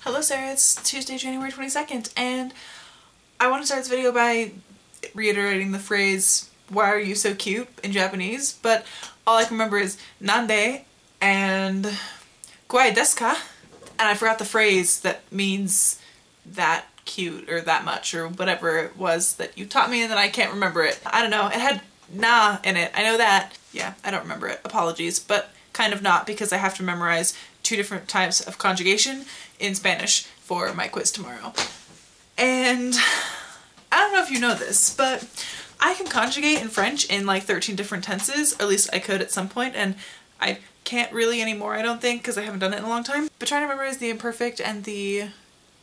Hello Sarah, it's Tuesday, January 22nd, and I want to start this video by reiterating the phrase, "Why are you so cute?" in Japanese, but all I can remember is "nande" and "kawaii desu ka?" And I forgot the phrase that means that cute or that much or whatever it was that you taught me, and then I can't remember it. I don't know, it had "na" in it, I know that. Yeah, I don't remember it, apologies, but kind of not, because I have to memorize 2 different types of conjugation in Spanish for my quiz tomorrow. And I don't know if you know this, but I can conjugate in French in like 13 different tenses, or at least I could at some point, and I can't really anymore, I don't think, because I haven't done it in a long time. But trying to memorize the imperfect and the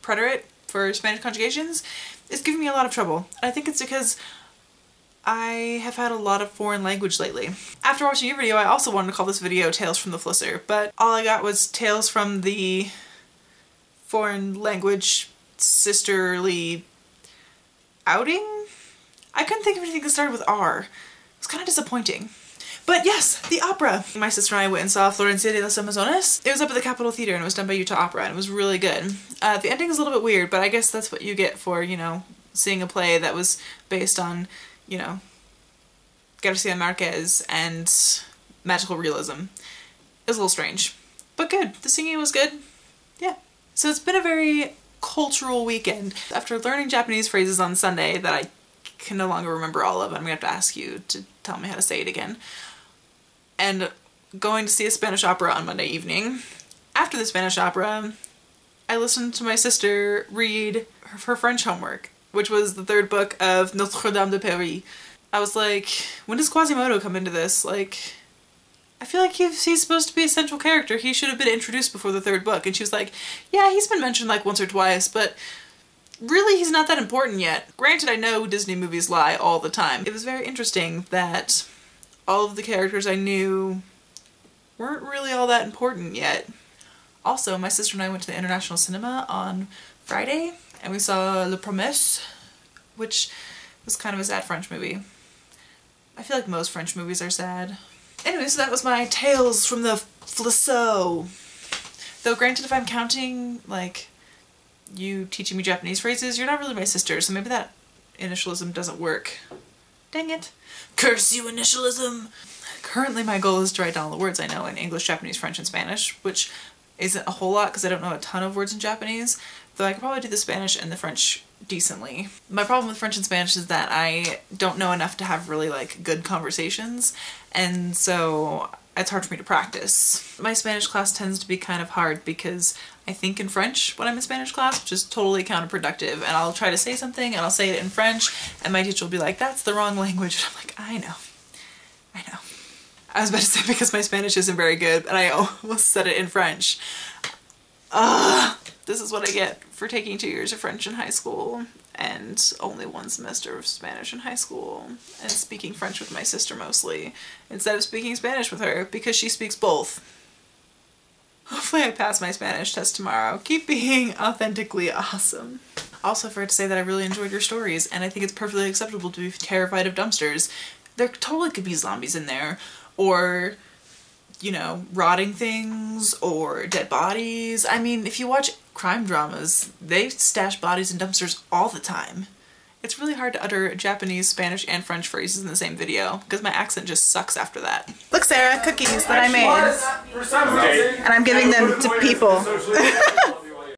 preterite for Spanish conjugations is giving me a lot of trouble. And I think it's because I have had a lot of foreign language lately. After watching your video, I also wanted to call this video Tales from the Flisser, but all I got was Tales from the Foreign Language Sisterly Outing? I couldn't think of anything that started with R. It was kind of disappointing. But yes, the opera! My sister and I went and saw Florencia de las Amazonas. It was up at the Capitol Theater and it was done by Utah Opera and it was really good. The ending is a little bit weird, but I guess that's what you get for, you know, seeing a play that was based on, you know, Garcia Marquez and magical realism. It was a little strange, but good. The singing was good. Yeah. So it's been a very cultural weekend. After learning Japanese phrases on Sunday that I can no longer remember all of, I'm gonna have to ask you to tell me how to say it again. And going to see a Spanish opera on Monday evening. After the Spanish opera, I listened to my sister read her French homework, which was the 3rd book of Notre Dame de Paris. I was like, when does Quasimodo come into this? Like, I feel like he's supposed to be a central character. He should have been introduced before the 3rd book. And she was like, yeah, he's been mentioned like once or twice, but really he's not that important yet. Granted, I know Disney movies lie all the time. It was very interesting that all of the characters I knew weren't really all that important yet. Also, my sister and I went to the International Cinema on Friday, and we saw La Promesse, which was kind of a sad French movie. I feel like most French movies are sad. Anyway, so that was my Tales from the Flisser. Though granted, if I'm counting, like, you teaching me Japanese phrases, you're not really my sister, so maybe that initialism doesn't work. Dang it. Curse you, initialism! Currently my goal is to write down all the words I know in English, Japanese, French, and Spanish, which isn't a whole lot because I don't know a ton of words in Japanese, though I could probably do the Spanish and the French decently. My problem with French and Spanish is that I don't know enough to have really like good conversations, and so it's hard for me to practice. My Spanish class tends to be kind of hard because I think in French when I'm in Spanish class, which is totally counterproductive, and I'll try to say something and I'll say it in French and my teacher will be like, that's the wrong language, and I'm like, I know. I was about to say because my Spanish isn't very good, and I almost said it in French. This is what I get for taking 2 years of French in high school and only 1 semester of Spanish in high school and speaking French with my sister mostly instead of speaking Spanish with her because she speaks both. Hopefully I pass my Spanish test tomorrow. Keep being authentically awesome. Also, I forgot to say that I really enjoyed your stories, and I think it's perfectly acceptable to be terrified of dumpsters. There totally could be zombies in there, or, you know, rotting things, or dead bodies. I mean, if you watch crime dramas, they stash bodies in dumpsters all the time. It's really hard to utter Japanese, Spanish, and French phrases in the same video, because my accent just sucks after that. Look, Sarah, cookies that I made. And I'm giving them to people.